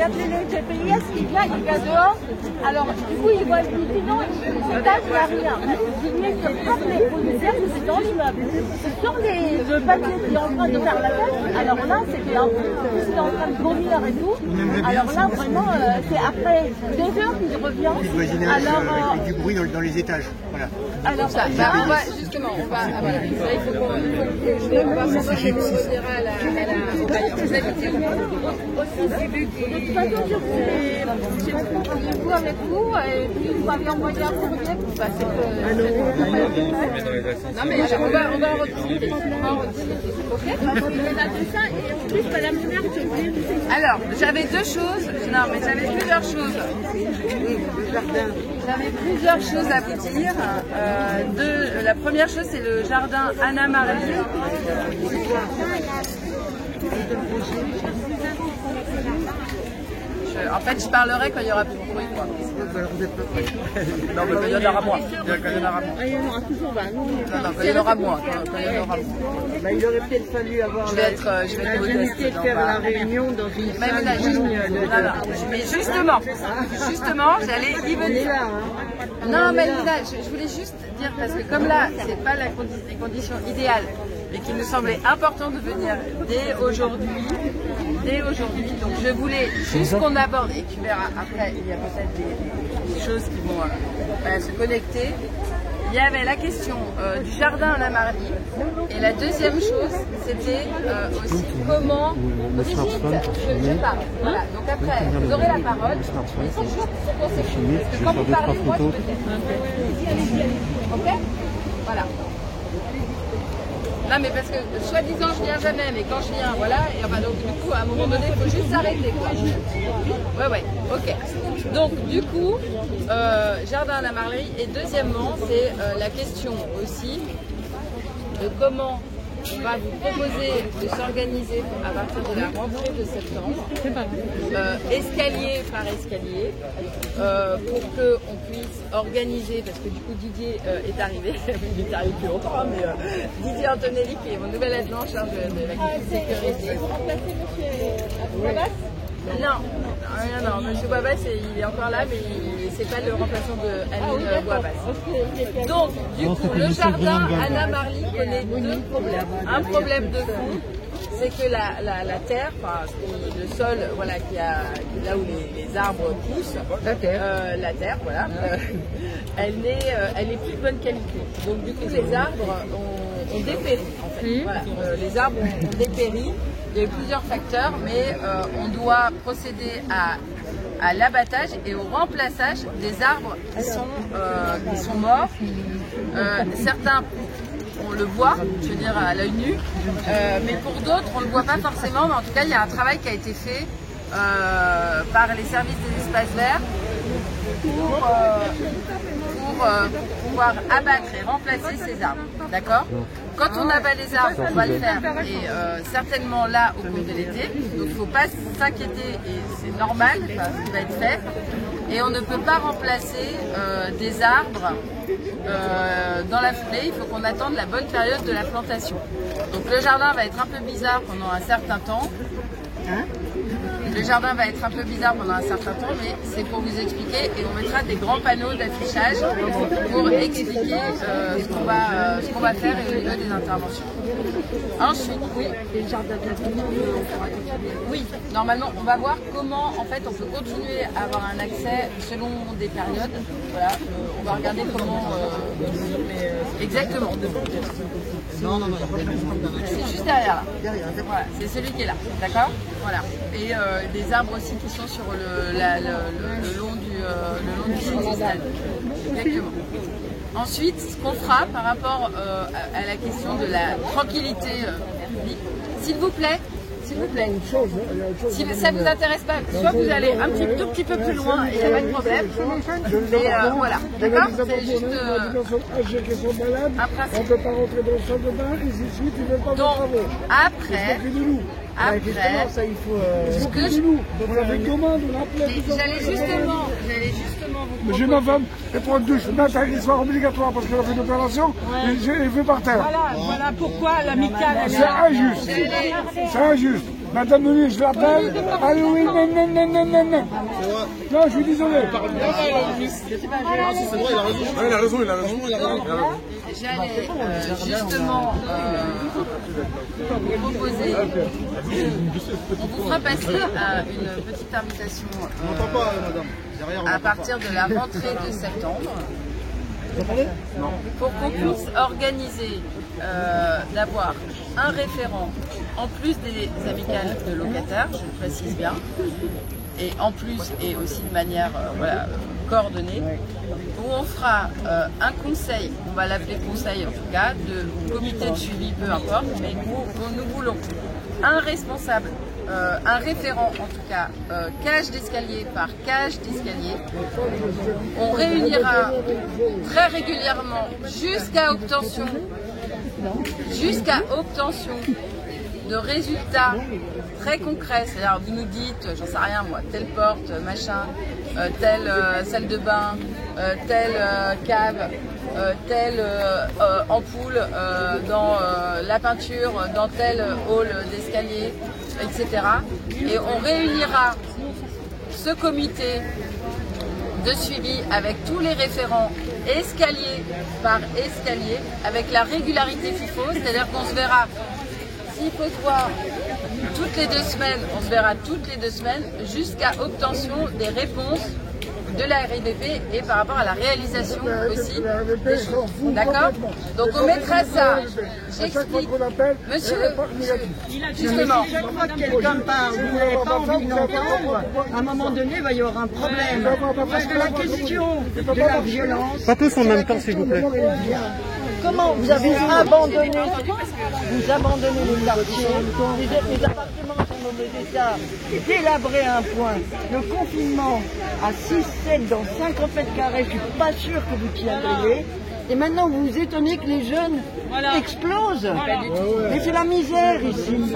appelé le GPS, il vient dehors. Alors, du coup, il voit le sinon, il s'étage, il n'y a rien. Je lui ai dit, rappelez les policiers que c'est dans l'immeuble. Sur le papier qui est en train de faire la fête, alors là, c'était en train de vomir et tout. Alors là, vraiment, c'est après 2 heures qu'il revient. Le voisinage Alors, avec du bruit dans les étages. Voilà. Alors ça, on va justement, on va, voilà, ça, il faut qu'on, on va proposer à la vous habitez où? j'ai vu qu'il j'ai pris rendez-vous avec vous et puis vous m'avez envoyé un courrier pour passer Non mais on va en rediscuter. Ok? Parce qu'il y en a tout ça et en plus, madame le maire, je voulais vous expliquer. Alors, j'avais deux choses, non mais j'avais plusieurs choses. J'avais plusieurs choses à vous dire. La première chose, c'est le jardin Anna Marly. En fait, je parlerai quand il y aura plus de bruit, quoi. Non, mais quand il y en aura moins. Quand il y en aura moins. Il y en aura toujours, bah non. Non, quand il y en aura moins. Quand il y en aura moins. Bah, il aurait peut-être fallu avoir Je vais être modeste. de faire la réunion dans une salle digne de... Mais justement, j'allais y venir. Non, mais Lina, je voulais juste dire, parce que comme là, c'est pas les conditions idéales, et qu'il me semblait important de venir dès aujourd'hui, donc je voulais juste qu'on aborde, et tu verras après, il y a peut-être des choses qui vont se connecter. Il y avait la question du jardin Anna Marly, et la deuxième chose, c'était aussi comment... Brigitte, je parle. Voilà, donc après, vous aurez la parole, mais c'est juste pour qu'on s'explique, parce que quand vous parlez, moi, je peux allez-y. Ok? Voilà. Non mais parce que soi-disant je viens jamais, mais quand je viens, voilà, et enfin donc du coup à un moment donné il faut juste s'arrêter quoi. Ouais, ok. Donc du coup, jardin Anna Marly, et deuxièmement c'est la question aussi de comment on va vous proposer de s'organiser à partir de la rentrée de septembre, escalier par escalier, pour qu'on puisse organiser, parce que du coup Didier est arrivé, il est arrivé depuis longtemps, hein, mais Didier Antonelli qui est mon nouvel adjoint en charge de la sécurité. Non, monsieur Boabas, il est encore là, mais c'est pas le remplaçant de Annie Boabas. Donc, du coup, le jardin Anna Marly connaît deux problèmes. Un problème de fond, c'est que la terre, enfin, le sol, voilà, là où les arbres poussent, la terre, voilà, elle est plus de bonne qualité. Donc, du coup, les arbres ont dépéri, en fait. Voilà, les arbres ont dépéri. Il y a eu plusieurs facteurs, mais on doit procéder à l'abattage et au remplaçage des arbres qui sont morts. Certains, on le voit, je veux dire à l'œil nu, mais pour d'autres, on ne le voit pas forcément. Mais en tout cas, il y a un travail qui a été fait par les services des espaces verts pour pouvoir abattre et remplacer ces arbres. D'accord ? Quand on abat les arbres, on va le faire, et certainement là au cours de l'été, donc il ne faut pas s'inquiéter, et c'est normal, ce qui va être fait, et on ne peut pas remplacer des arbres dans la foulée, il faut qu'on attende la bonne période de la plantation. Donc le jardin va être un peu bizarre pendant un certain temps. Le jardin va être un peu bizarre pendant un certain temps, mais c'est pour vous expliquer, et on mettra des grands panneaux d'affichage pour expliquer ce qu'on va faire et au niveau des interventions. Ensuite, oui, normalement, on va voir comment en fait on peut continuer à avoir un accès selon des périodes. Voilà, on va regarder comment. Exactement. C'est juste derrière là. Voilà, c'est celui qui est là, d'accord? Voilà. Et des arbres aussi qui sont sur le long du stade. Exactement. Ensuite, ce qu'on fera par rapport à la question de la tranquillité publique, s'il vous plaît, s'il vous plaît. Si ça ne vous intéresse pas, soit vous allez un tout petit peu plus loin et il n'y a pas de problème. Mais voilà, d'accord? C'est juste un principe. On ne peut pas rentrer dans le salle de bain et si tu ne veux pas de travaux. Après, ça, il faut. J'allais justement vous j'ai ma femme, elle prend une douche matin et soir obligatoire parce qu'elle a fait une opération et je vais par terre. Voilà pourquoi l'amicale. C'est injuste. C'est injuste. Madame Meunier, je l'appelle. Allez, oui, non. Non, je suis désolé. Il a raison. J'allais justement vous proposer, on vous fera passer une petite invitation à partir de la rentrée de septembre pour qu'on puisse organiser d'avoir un référent en plus des amicales de locataires, je le précise bien, et en plus et aussi de manière coordonnée, où on fera un conseil, on va l'appeler conseil en tout cas, de comité de suivi, peu importe, mais où nous voulons un responsable, un référent en tout cas, cage d'escalier par cage d'escalier. On réunira très régulièrement jusqu'à obtention de résultats très concrets. C'est-à-dire vous nous dites, j'en sais rien moi, telle porte, machin, telle salle de bain, telle cave, telle ampoule dans la peinture, dans tel hall d'escalier, etc. Et on réunira ce comité de suivi avec tous les référents escalier par escalier, avec la régularité qu'il faut, c'est-à-dire qu'on se verra, s'il faut se voir toutes les 2 semaines, on se verra toutes les 2 semaines jusqu'à obtention des réponses de la RIBP et par rapport à la réalisation aussi des choses. D'accord? Donc on mettra ça. J'explique. Monsieur, justement. Chaque fois que quelqu'un parle, vous n'avez pas envie de l'entendre, à un moment donné, il va y avoir un problème. Parce que la question de la violence... Pas tous en même temps, s'il vous plaît. Comment vous avez abandonné les quartiers, les appartements sont dans état délabrés à un point. Le confinement à 6-7 dans 50 mètres carrés, je suis pas sûre que vous tiendriez. Et maintenant vous vous étonnez que les jeunes explosent. Mais c'est la misère ici.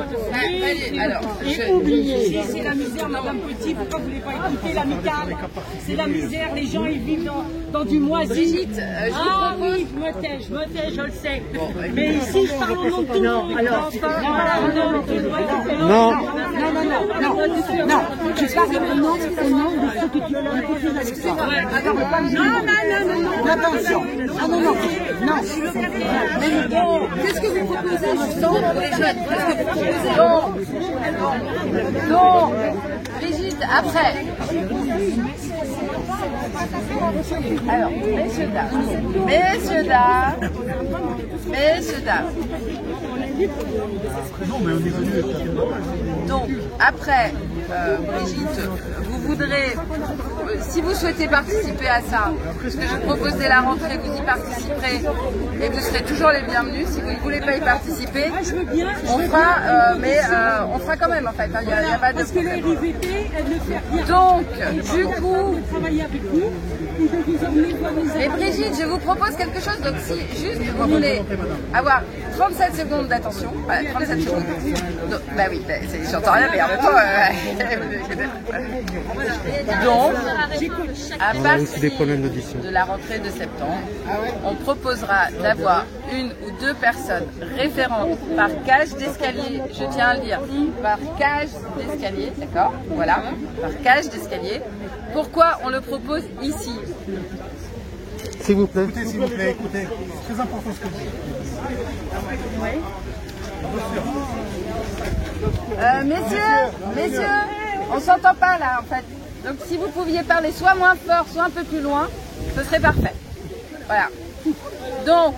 Et oubliez. C'est la misère, Madame Petit, pourquoi vous ne voulez pas écouter l'amicale? C'est la misère, les gens ils vivent dans du moisi. Ah oui, je me tais, je le sais. Mais ici, je parle au nom de tout le monde. Non, je parle au nom de ceux qui violent Attention. Non. Mais qu'est-ce que vous proposez justement pour les jeunes? Qu'est-ce que vous proposez? Non, Brigitte, après. Alors, messieurs, dames. Donc, après, Brigitte, vous voudrez, si vous souhaitez participer à ça, ce que je vous propose dès la rentrée, vous y participerez et vous serez toujours les bienvenus. Si vous ne voulez pas y participer, on fera, on fera quand même en fait. Il n'y a pas de parce que la RIVP, elle ne fait rien. Donc, du coup, travailler avec nous. Et Brigitte, je vous propose quelque chose. Donc, si juste vous voulez avoir 37 secondes d'attention, 37 secondes. Donc, bah oui, j'entends rien, mais en même temps. Donc, à partir de la rentrée de septembre, on proposera d'avoir 1 ou 2 personnes référentes par cage d'escalier. Je tiens à le dire, par cage d'escalier, d'accord? Voilà, par cage d'escalier. Pourquoi on le propose ici? S'il vous plaît. Écoutez, s'il vous plaît, écoutez. C'est très important ce que vous dites. Messieurs, on s'entend pas là en fait. Donc si vous pouviez parler soit moins fort, soit un peu plus loin, ce serait parfait. Voilà. Donc,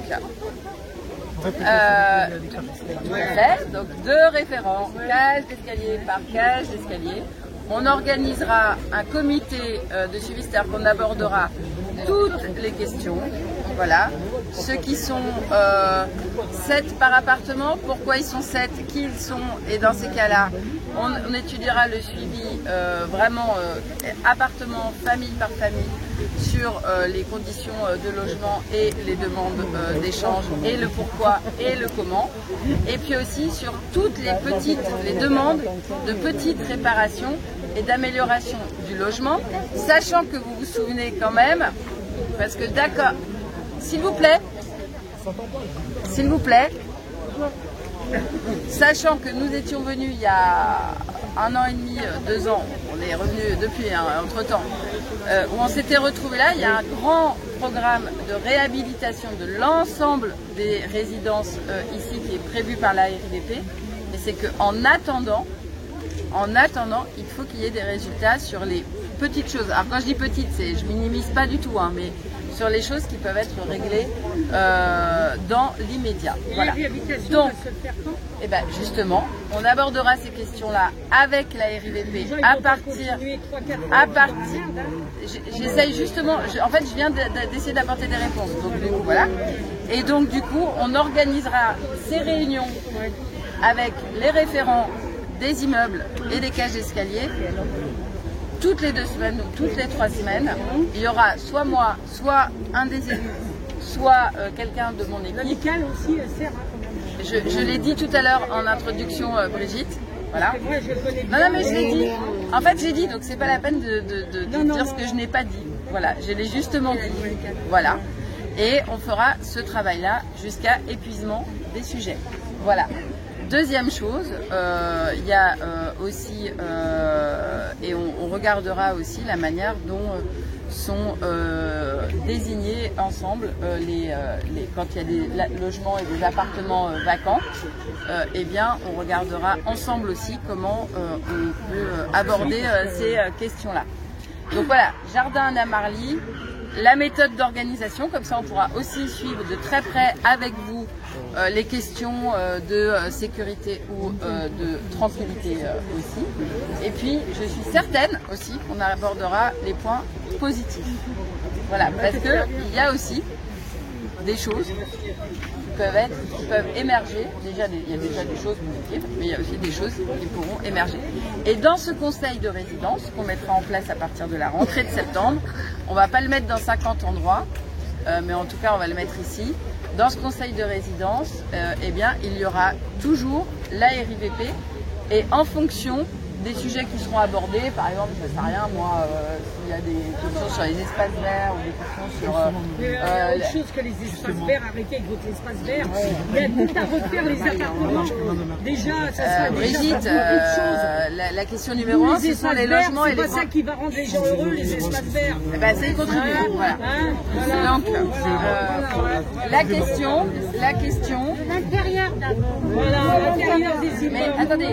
donc 2 référents, cage d'escalier par cage d'escalier. On organisera un comité de suivi, c'est-à-dire qu'on abordera toutes les questions. voilà. Ceux qui sont 7 par appartement, pourquoi ils sont 7, qui ils sont, et dans ces cas-là, on étudiera le suivi vraiment appartement, famille par famille, sur les conditions de logement et les demandes d'échange, et le pourquoi et le comment, et puis aussi sur toutes les demandes de petites réparations et d'amélioration du logement, sachant que vous vous souvenez quand même, parce que d'accord, s'il vous plaît, sachant que nous étions venus il y a 1 an et demi, 2 ans, on est revenu depuis entre-temps, où on s'était retrouvés là, il y a un grand programme de réhabilitation de l'ensemble des résidences ici qui est prévu par la RIVP, mais c'est qu'en attendant, il faut qu'il y ait des résultats sur les petites choses. Alors quand je dis petites, je minimise pas du tout, hein, mais sur les choses qui peuvent être réglées dans l'immédiat. Voilà. Donc, eh ben, justement, on abordera ces questions-là avec la RIVP à partir. J'essaye justement. En fait, je viens d'essayer d'apporter des réponses. Donc du coup, voilà. Et donc du coup, on organisera ces réunions avec les référents des immeubles et des cages d'escalier. Toutes les 2 semaines ou toutes les 3 semaines, il y aura soit moi, soit un des élus, soit quelqu'un de mon équipe. L'amicale aussi sert. Je l'ai dit tout à l'heure en introduction, Brigitte. Voilà. Non, mais je l'ai dit. En fait, j'ai dit, donc c'est pas la peine de dire ce que je n'ai pas dit. Voilà, je l'ai justement dit. Voilà. Et on fera ce travail-là jusqu'à épuisement des sujets. Voilà. Deuxième chose, il y a aussi, et on regardera aussi la manière dont sont désignés ensemble quand il y a des logements et des appartements vacants, eh bien on regardera ensemble aussi comment on peut aborder ces questions-là. Donc voilà, Jardin Anna Marly, la méthode d'organisation, comme ça on pourra aussi suivre de très près avec vous les questions de sécurité ou de tranquillité aussi. Et puis je suis certaine aussi qu'on abordera les points positifs. Voilà, parce qu'il y a aussi des choses qui peuvent émerger. Déjà, il y a déjà des choses positives, mais il y a aussi des choses qui pourront émerger. Et dans ce conseil de résidence qu'on mettra en place à partir de la rentrée de septembre, on ne va pas le mettre dans 50 endroits, mais en tout cas on va le mettre ici. Dans ce conseil de résidence, eh bien, il y aura toujours la RIVP et en fonction des sujets qui seront abordés, par exemple, je ne sais rien, moi, s'il y a des questions sur les espaces verts ou des questions sur... autre chose que les espaces verts, arrêtez avec votre espace vert, il y a tout à refaire les appartements. Déjà, ça sera Brigitte, la question numéro 1, ce sont les logements et les... C'est pas ça qui va rendre les gens heureux, les espaces verts. Eh ben, c'est contribuer, voilà. Donc, la question... L'intérieur d'abord. Voilà, l'intérieur des immeubles. Mais attendez,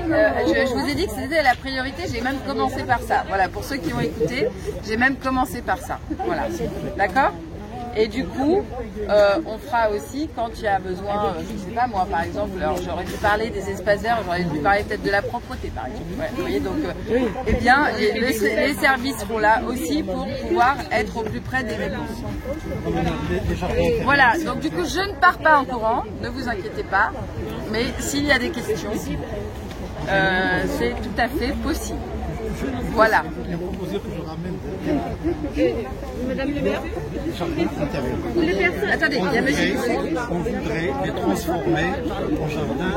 je vous ai dit que c'était la priorité, j'ai même commencé par ça. Voilà, pour ceux qui ont écouté, j'ai même commencé par ça. Voilà, d'accord ? Et du coup, on fera aussi quand il y a besoin, je ne sais pas moi par exemple, alors j'aurais dû parler des espaces verts, j'aurais dû parler peut-être de la propreté par exemple. Ouais, vous voyez, donc, eh bien, les services seront là aussi pour pouvoir être au plus près des réponses. Voilà, donc du coup, je ne pars pas en courant, ne vous inquiétez pas, mais s'il y a des questions, c'est tout à fait possible. Voilà. Madame le maire, Attendez, il y a monsieur qui on voudrait les transformer en jardin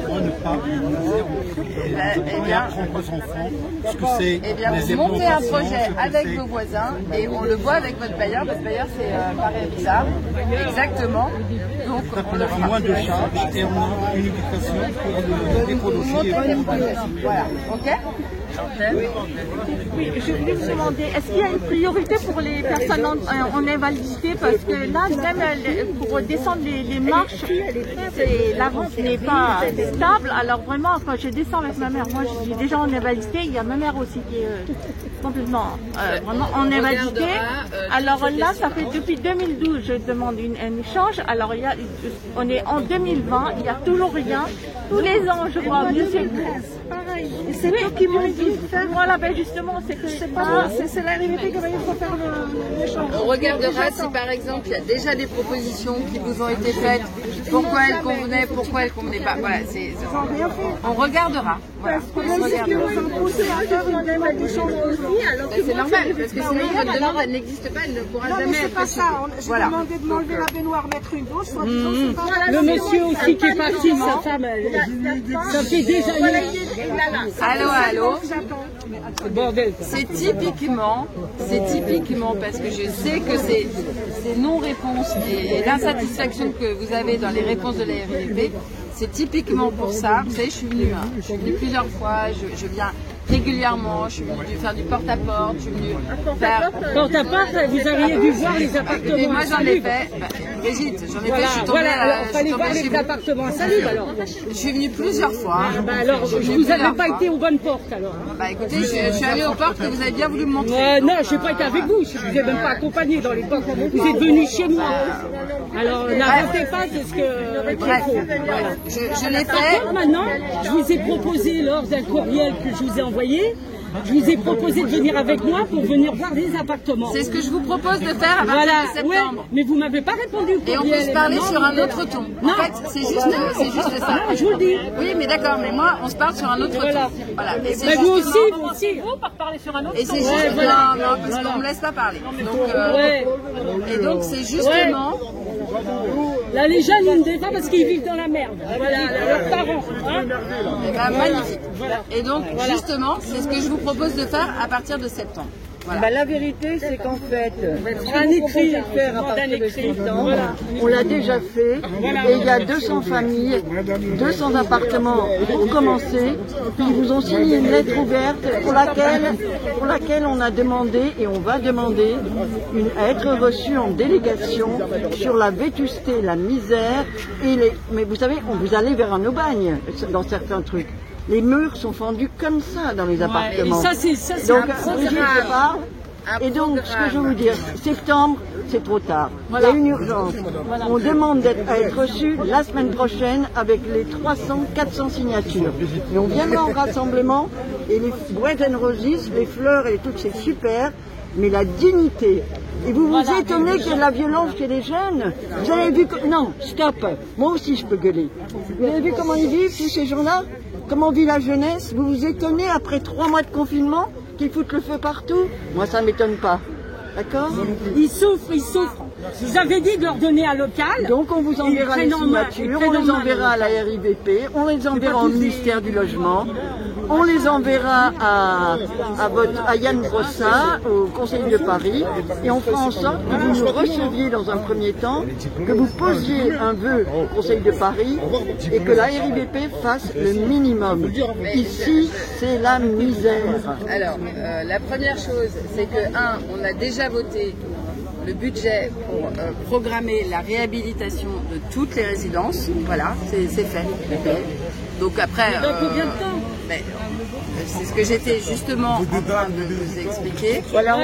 pour ne pas apprendre aux enfants ce que c'est. Eh bien, vous montez un projet avec vos voisins et on le voit avec votre bailleur. Votre bailleur, c'est Paris-Habitat. Exactement. Donc, on le fera. Moins de charges et on a une éducation pour l'écologie. Voilà, ok? Oui, je voulais vous demander, est-ce qu'il y a une priorité pour les personnes en invalidité? Parce que là, même pour descendre les marches, la route n'est pas stable. Alors vraiment, quand je descends avec ma mère, moi je suis déjà en invalidité, il y a ma mère aussi qui est complètement vraiment en invalidité. Alors là, ça fait depuis 2012, je demande un échange. Alors on est en 2020, il n'y a toujours rien. tous les ans, je crois. Pareil. Et c'est eux qui m'ont dit de faire. Voilà, ben justement, c'est que C'est pas c'est la RIVP qui va faire l'échange. On regardera si par exemple il y a déjà des propositions qui vous ont été faites, pourquoi elles convenaient, pourquoi elles convenaient pas. Voilà, on regardera. Voilà. C'est normal, parce que sinon votre demande elle n'existe pas, elle ne pourra jamais être pas ça. J'ai demandé de m'enlever la baignoire, mettre une douche. Le monsieur aussi qui est parti, sa femme, ça fait des années. Allô. C'est typiquement parce que je sais que ces non-réponses et l'insatisfaction que vous avez dans les réponses de la RIVP, c'est typiquement pour ça. Vous savez, je suis venue plusieurs fois, je viens régulièrement, je suis venue faire du porte-à-porte, je suis venue faire... Porte-à-porte, vous auriez dû voir les appartements. Et moi j'en ai fait, Brigitte, j'en ai fait, je suis tombée alors, il fallait voir les appartements à Salut, alors. Je suis venue plusieurs fois. Alors, vous n'avez pas été aux bonnes portes, alors. Écoutez, je suis allée aux portes que vous avez bien voulu me montrer. Non, je n'ai pas été avec vous, je ne vous ai même pas accompagné dans les portes. Vous êtes venu chez moi. Alors, n'inventez pas, c'est ce que... Bref, je l'ai fait. Maintenant, je vous ai proposé lors d'un courriel que je vous ai envoyé, je vous ai proposé de venir avec moi pour venir voir les appartements. C'est ce que je vous propose de faire à partir de septembre. Ouais, mais vous ne m'avez pas répondu au courriel. Et on peut se parler sur un autre ton. Non. En fait, c'est juste ça. Non, je vous le dis. Oui, mais d'accord, mais moi, on se parle sur un autre ton. Voilà. Et mais vous aussi. Vous, par parler sur un autre. Et c'est juste... Non, parce qu'on ne me laisse pas parler. Donc, et donc, c'est justement... Là, les jeunes, ils ne défendent pas parce qu'ils vivent dans la merde. Voilà, leurs parents. Hein. Et ben, magnifique. Et donc, justement, c'est ce que je vous propose de faire à partir de septembre. Voilà. La vérité, c'est qu'en fait, un écrit à faire à partir de septembre, on l'a déjà fait, et il y a 200 familles, 200 appartements pour commencer, qui vous ont signé une lettre ouverte pour laquelle on a demandé, et on va demander, à être reçu en délégation sur la vétusté, la misère, mais vous savez, vous allez vers un aubagne dans certains trucs. Les murs sont fendus comme ça dans les appartements. Et ça, c'est donc, et donc, ce que je veux vous dire, septembre, c'est trop tard. Il y a une urgence. On demande à être reçu la semaine prochaine avec les 300-400 signatures. Mais on vient en rassemblement et les Bread and Roses, les fleurs et tout, c'est super, mais la dignité. Et vous vous étonnez qu'il y ait de la violence chez les jeunes. Vous avez vu que... Non, stop. Moi aussi, je peux gueuler. Vous avez vu comment ils vivent, tous ces gens-là? Comment vit la jeunesse? Vous vous étonnez après 3 mois de confinement qu'ils foutent le feu partout? Moi, ça ne m'étonne pas. D'accord? Ils souffrent. Vous avez dit de leur donner un local. Donc on vous enverra les signatures, on les enverra à la RIVP, on les enverra au ministère du Logement, on les enverra à Yann Brossat, au Conseil de Paris, et on fera en sorte que vous nous receviez dans un premier temps, que vous posiez un vœu au Conseil de Paris, et que la RIVP fasse le minimum. Ici, c'est la misère. Alors, la première chose, c'est que, on a déjà voté le budget pour programmer la réhabilitation de toutes les résidences. Voilà, c'est fait. Donc après... combien de temps? C'est ce que j'étais justement en train de vous expliquer. Voilà,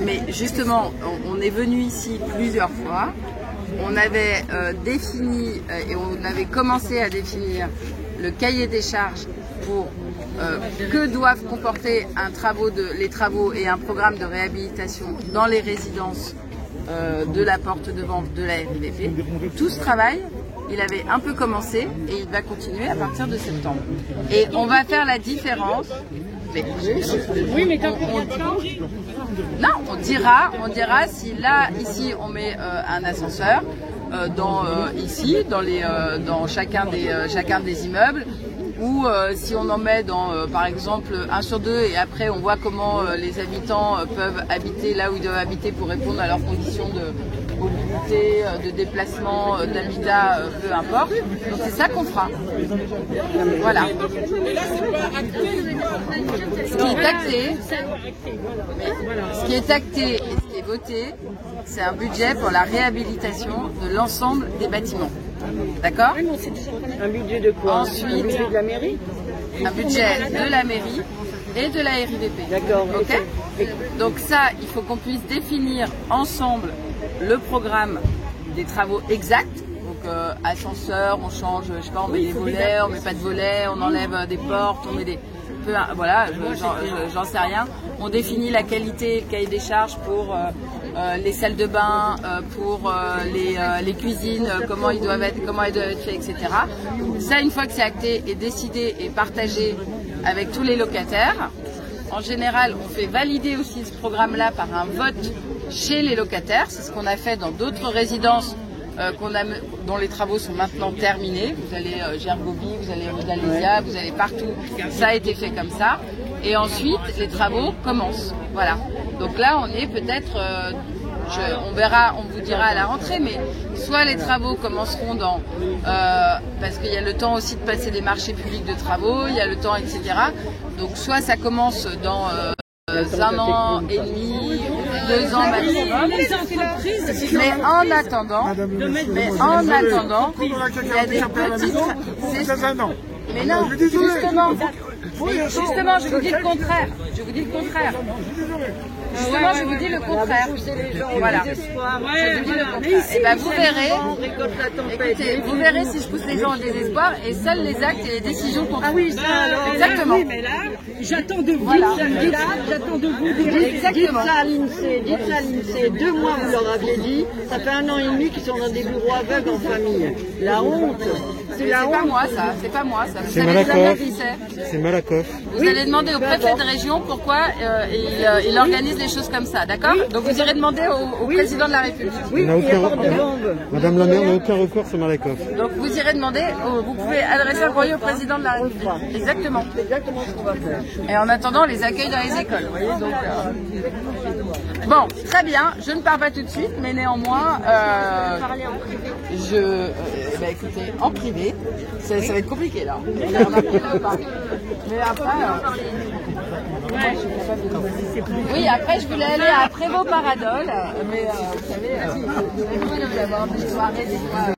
mais justement, on est venu ici plusieurs fois. On avait défini et on avait commencé à définir le cahier des charges pour que doivent comporter les travaux et un programme de réhabilitation dans les résidences de la porte de vente de la RIVP. Tout ce travail, il avait un peu commencé et il va continuer à partir de septembre. Et on va faire la différence. Oui, mais quand combien de temps? Non, on dira si là, ici, on met un ascenseur dans chacun des immeubles, ou si on en met dans, par exemple, 1 sur 2, et après on voit comment les habitants peuvent habiter là où ils doivent habiter pour répondre à leurs conditions de mobilité, de déplacement, d'habitat, peu importe. Donc c'est ça qu'on fera. Voilà. Ce qui est acté et ce qui est voté, c'est un budget pour la réhabilitation de l'ensemble des bâtiments. D'accord? Un budget de quoi? Ensuite, un budget de la mairie? Un budget de la mairie et de la RIVP. D'accord. Ok. Donc ça, il faut qu'on puisse définir ensemble le programme des travaux exacts. Donc ascenseur, on change, je sais pas, on met des volets, on met pas de volets, on enlève des portes, on met des... voilà, j'en sais rien. On définit la qualité, le cahier des charges pour les salles de bain, pour les cuisines, comment elles doivent être faites, etc. Ça, une fois que c'est acté et décidé et partagé avec tous les locataires, en général, on fait valider aussi ce programme-là par un vote chez les locataires. C'est ce qu'on a fait dans d'autres résidences dont les travaux sont maintenant terminés. Vous allez Gergovie, vous allez rue d'Alésia, vous allez partout. Ça a été fait comme ça. Et ensuite, les travaux commencent. Voilà. Donc là, on est peut-être, on verra, on vous dira à la rentrée, mais soit les travaux commenceront dans, parce qu'il y a le temps aussi de passer des marchés publics de travaux, il y a le temps, etc. Donc soit ça commence dans 1 an et demi, 2 ans maximum. Mais en attendant, il y a des petites... Mais non, justement, je vous dis le contraire. Justement, je vous dis le contraire. Voilà. Je vous dis le contraire. Et ben vous verrez. Écoutez, vous verrez si je pousse les gens au désespoir et seuls les actes et les décisions qu'on prend. Ah oui, ça alors. Exactement. Oui, mais là, j'attends de vous. Voilà. J'attends de vous. Exactement. Dites ça à l'INSEE. 2 mois, vous leur aviez dit. Ça fait 1 an et demi qu'ils sont dans des bureaux aveugles en famille. La honte. C'est pas moi ça. C'est Vous C'est savez Malakoff. qui c'est. C'est Malakoff. Vous allez demander au préfet de région pourquoi il organise les choses comme ça, d'accord? Donc vous irez demander au président de la République. Oui, n'a il y a aucun- pas de bombe. Madame la maire n'a aucun recours sur Malakoff. Donc vous irez demander, vous pouvez adresser un courrier au président de la République. Exactement. C'est exactement ce qu'on va faire. Et en attendant, les accueils dans les écoles. Vous voyez, donc, bon, très bien. Je ne pars pas tout de suite, mais néanmoins, écoutez, en privé, ça va être compliqué là. Mais après, oui, après je voulais aller à Prévost-Paradol, mais vous savez, il y a des soirées des fois.